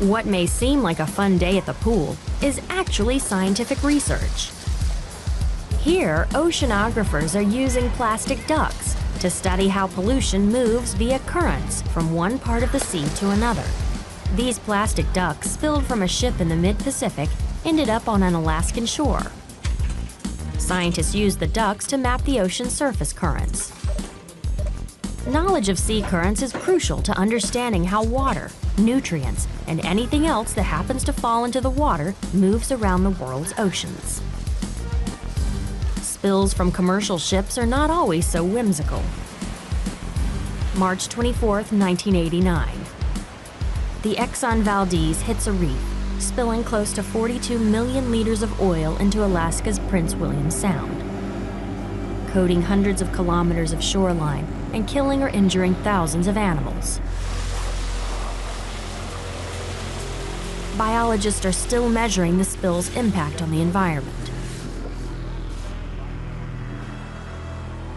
What may seem like a fun day at the pool is actually scientific research. Here, oceanographers are using plastic ducts to study how pollution moves via currents from one part of the sea to another. These plastic ducts spilled from a ship in the mid-Pacific ended up on an Alaskan shore. Scientists used the ducts to map the ocean's surface currents. Knowledge of sea currents is crucial to understanding how water, nutrients, and anything else that happens to fall into the water moves around the world's oceans. Spills from commercial ships are not always so whimsical. March 24, 1989. The Exxon Valdez hits a reef, spilling close to 42 million liters of oil into Alaska's Prince William Sound, coating hundreds of kilometers of shoreline and killing or injuring thousands of animals. Biologists are still measuring the spill's impact on the environment.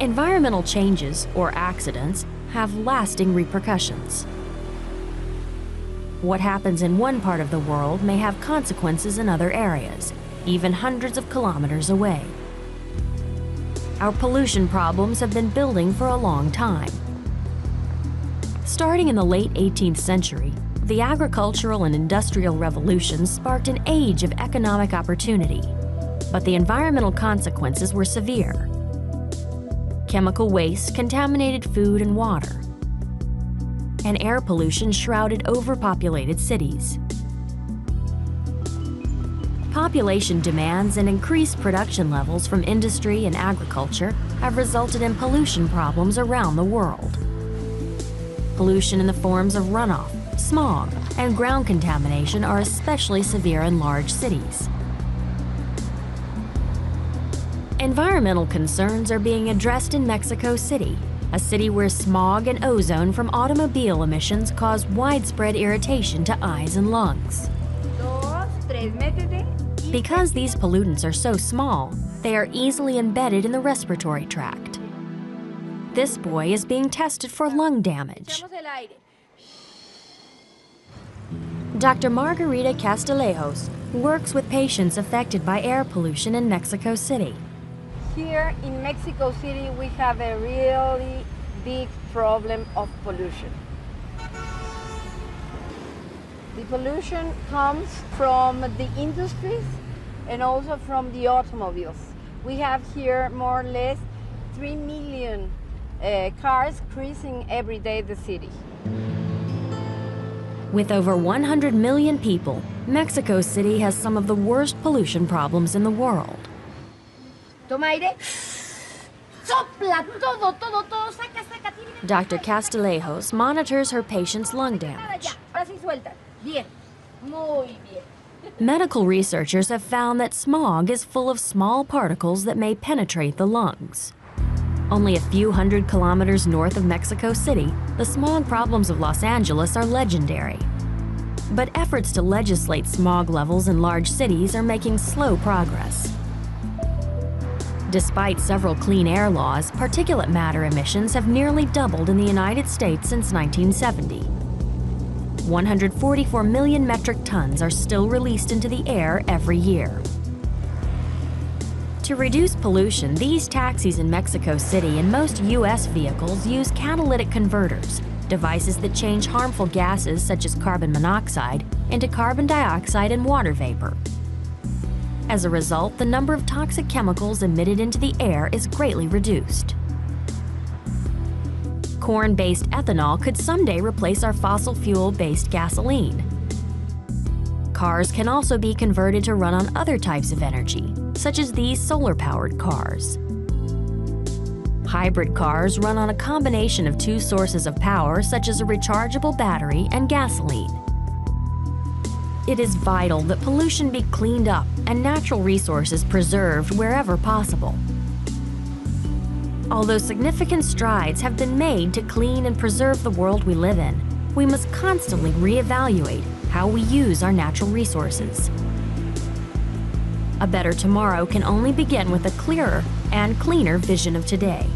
Environmental changes, or accidents, have lasting repercussions. What happens in one part of the world may have consequences in other areas, even hundreds of kilometers away. Our pollution problems have been building for a long time. Starting in the late 18th century, the agricultural and industrial revolutions sparked an age of economic opportunity, but the environmental consequences were severe. Chemical waste contaminated food and water, and air pollution shrouded overpopulated cities. Population demands and increased production levels from industry and agriculture have resulted in pollution problems around the world. Pollution in the forms of runoff, smog, and ground contamination are especially severe in large cities. Environmental concerns are being addressed in Mexico City, a city where smog and ozone from automobile emissions cause widespread irritation to eyes and lungs. Because these pollutants are so small, they are easily embedded in the respiratory tract. This boy is being tested for lung damage. Dr. Margarita Castillejos works with patients affected by air pollution in Mexico City. Here in Mexico City, we have a really big problem of pollution. The pollution comes from the industries and also from the automobiles. We have here more or less 3 million cars cruising every day the city. With over 100 million people, Mexico City has some of the worst pollution problems in the world. Toma aire. Sopla todo, saca. Dr. Castillejos monitors her patient's lung damage. Ahora sí suelta. Bien. Muy bien. Medical researchers have found that smog is full of small particles that may penetrate the lungs. Only a few hundred kilometers north of Mexico City, the smog problems of Los Angeles are legendary. But efforts to legislate smog levels in large cities are making slow progress. Despite several clean air laws, particulate matter emissions have nearly doubled in the United States since 1970. 144 million metric tons are still released into the air every year. To reduce pollution, these taxis in Mexico City and most U.S. vehicles use catalytic converters, devices that change harmful gases such as carbon monoxide into carbon dioxide and water vapor. As a result, the number of toxic chemicals emitted into the air is greatly reduced. Corn-based ethanol could someday replace our fossil fuel-based gasoline. Cars can also be converted to run on other types of energy, such as these solar-powered cars. Hybrid cars run on a combination of two sources of power, such as a rechargeable battery and gasoline. It is vital that pollution be cleaned up and natural resources preserved wherever possible. Although significant strides have been made to clean and preserve the world we live in, we must constantly reevaluate how we use our natural resources. A better tomorrow can only begin with a clearer and cleaner vision of today.